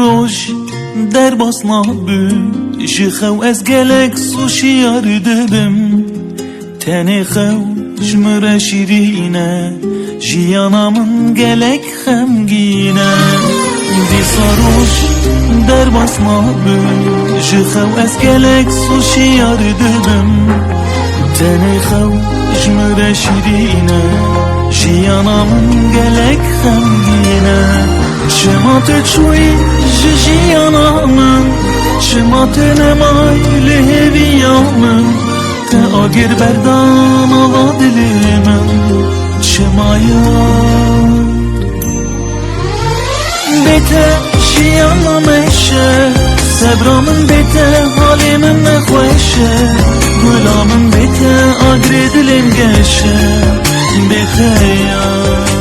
روش در باسنا بو شخو از گلک سوشیار دبم تنی خوش مره شیرینه جیانامın gelek خمگینه دیسا روش در باسنا بو شخو از گلک سوشیار دبم تنی خوش مره شیرینه جیانامın gelek خمگینه شما تچوی جیانامın شما تنمای لهویامın te agir berdan ala dilimin شما یار bete جیانم eşe صبرامın bete halimin nexweşe gulamın bete agir dilim geşe bete yar